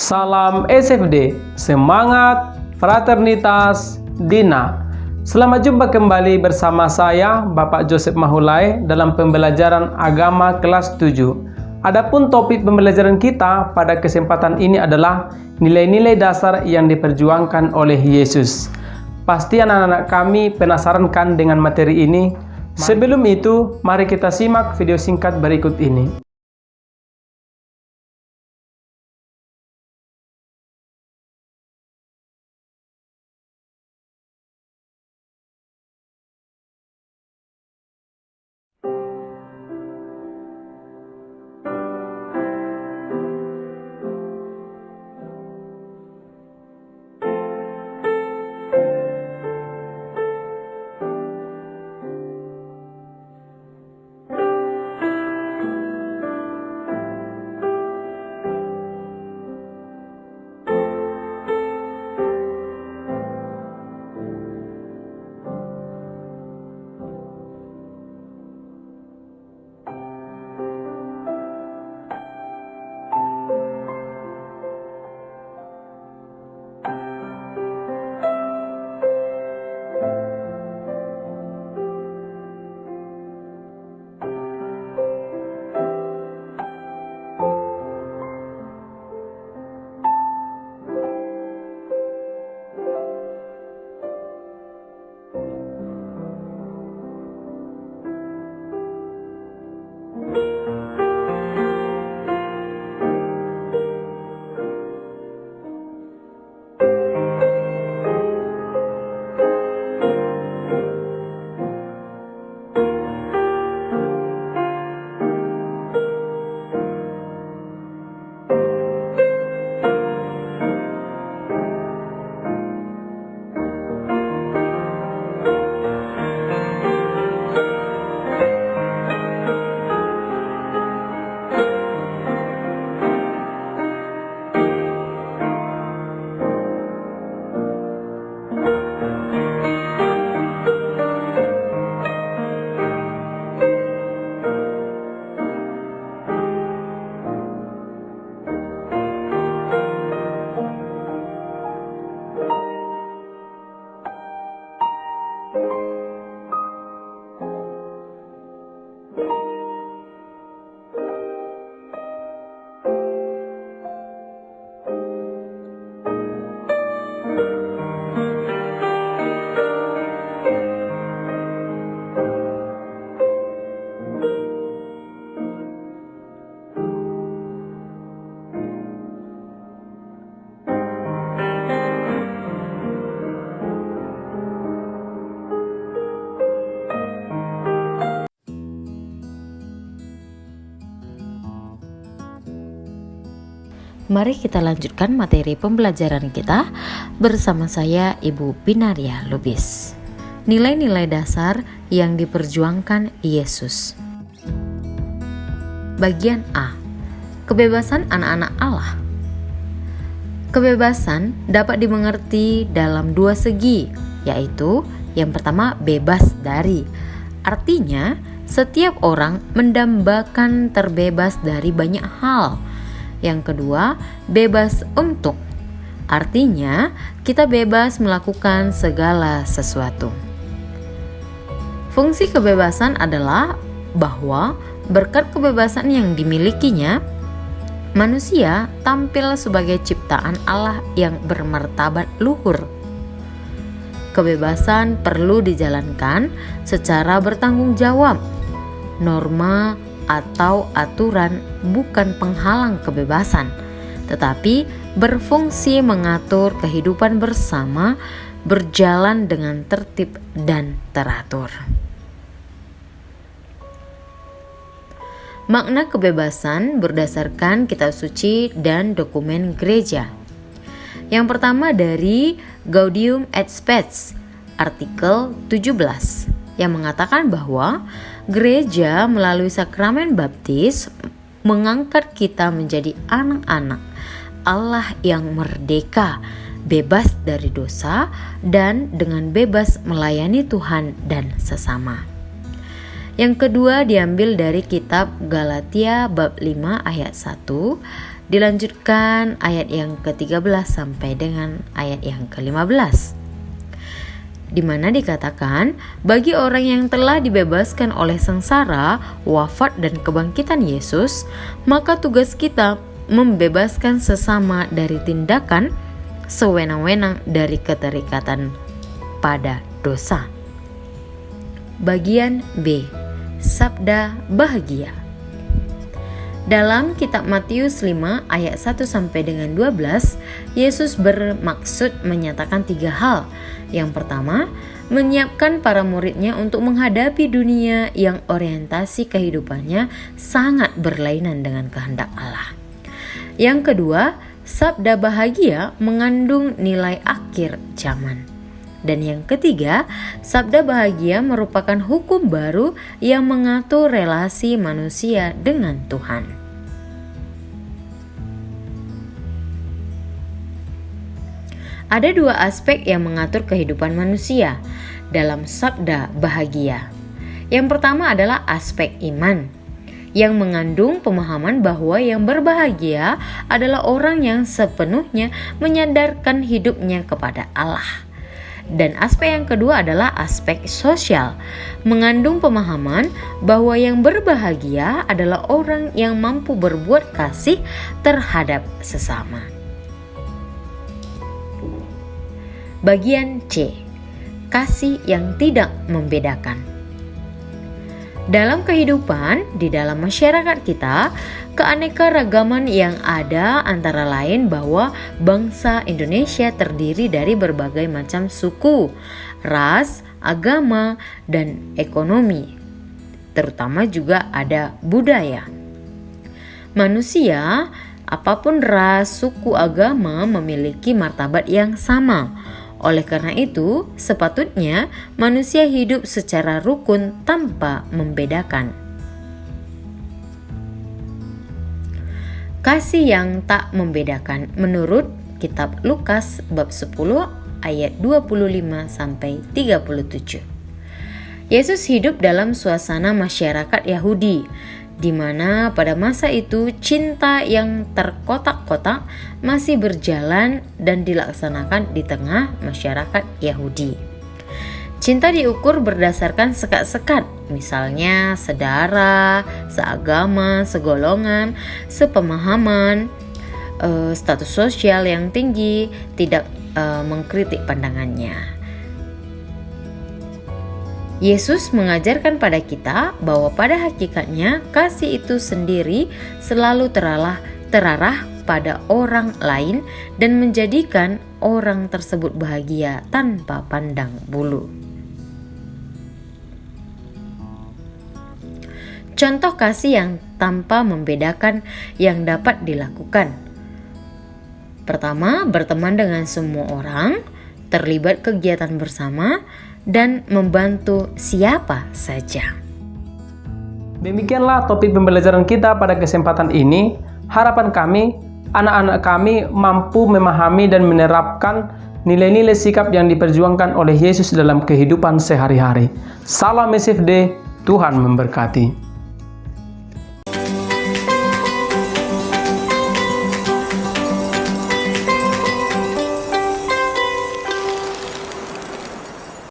Salam SFD, semangat, fraternitas, Dina. Selamat jumpa kembali bersama saya, Bapak Joseph Mahulai, dalam pembelajaran agama kelas 7. Adapun topik pembelajaran kita pada kesempatan ini adalah nilai-nilai dasar yang diperjuangkan oleh Yesus. Pasti anak-anak kami penasaran kan dengan materi ini? Sebelum itu, mari kita simak video singkat berikut ini. Mari kita lanjutkan materi pembelajaran kita bersama saya Ibu Pinaria Lubis. Nilai-nilai dasar yang diperjuangkan Yesus. Bagian A. Kebebasan anak-anak Allah. Kebebasan dapat dimengerti dalam dua segi, yaitu yang pertama bebas dari. Artinya, setiap orang mendambakan terbebas dari banyak hal. Yang kedua, bebas untuk. Artinya, kita bebas melakukan segala sesuatu. Fungsi kebebasan adalah bahwa berkat kebebasan yang dimilikinya, manusia tampil sebagai ciptaan Allah yang bermartabat luhur. Kebebasan perlu dijalankan secara bertanggung jawab. Norma atau aturan bukan penghalang kebebasan, tetapi berfungsi mengatur kehidupan bersama berjalan dengan tertib dan teratur. Makna kebebasan berdasarkan kitab suci dan dokumen gereja. Yang pertama dari Gaudium et Spes, artikel 17, yang mengatakan bahwa gereja melalui sakramen baptis mengangkat kita menjadi anak-anak Allah yang merdeka, bebas dari dosa, dan dengan bebas melayani Tuhan dan sesama. Yang kedua diambil dari kitab Galatia bab 5 ayat 1 Dilanjutkan ayat yang ke-13 sampai dengan ayat yang ke-15. Di mana dikatakan, bagi orang yang telah dibebaskan oleh sengsara, wafat dan kebangkitan Yesus, maka tugas kita membebaskan sesama dari tindakan sewenang-wenang dari keterikatan pada dosa. Bagian B, Sabda Bahagia. Dalam kitab Matius 5 ayat 1 sampai dengan 12, Yesus bermaksud menyatakan 3 hal. Yang pertama, menyiapkan para muridnya untuk menghadapi dunia yang orientasi kehidupannya sangat berlainan dengan kehendak Allah. Yang kedua, sabda bahagia mengandung nilai akhir zaman. Dan yang ketiga, sabda bahagia merupakan hukum baru yang mengatur relasi manusia dengan Tuhan. Ada 2 aspek yang mengatur kehidupan manusia dalam sabda bahagia. Yang pertama adalah aspek iman, yang mengandung pemahaman bahwa yang berbahagia adalah orang yang sepenuhnya menyandarkan hidupnya kepada Allah. Dan aspek yang kedua adalah aspek sosial, mengandung pemahaman bahwa yang berbahagia adalah orang yang mampu berbuat kasih terhadap sesama. Bagian C, kasih yang tidak membedakan. Dalam kehidupan, di dalam masyarakat kita, keanekaragaman yang ada antara lain bahwa bangsa Indonesia terdiri dari berbagai macam suku, ras, agama, dan ekonomi. Terutama juga ada budaya. Manusia, apapun ras, suku, agama, memiliki martabat yang sama. Oleh karena itu, sepatutnya manusia hidup secara rukun tanpa membedakan. Kasih yang tak membedakan menurut kitab Lukas bab 10 ayat 25 sampai 37. Yesus hidup dalam suasana masyarakat Yahudi, di mana pada masa itu cinta yang terkotak-kotak masih berjalan dan dilaksanakan di tengah masyarakat Yahudi. Cinta diukur berdasarkan sekat-sekat, misalnya sedara, seagama, segolongan, sepemahaman, status sosial yang tinggi, tidak mengkritik pandangannya. Yesus mengajarkan pada kita bahwa pada hakikatnya kasih itu sendiri selalu terarah pada orang lain dan menjadikan orang tersebut bahagia tanpa pandang bulu. Contoh kasih yang tanpa membedakan yang dapat dilakukan. Pertama, berteman dengan semua orang, terlibat kegiatan bersama, dan membantu siapa saja. Demikianlah topik pembelajaran kita pada kesempatan ini. Harapan kami, anak-anak kami mampu memahami dan menerapkan nilai-nilai sikap yang diperjuangkan oleh Yesus dalam kehidupan sehari-hari. Salam SFD, Tuhan memberkati.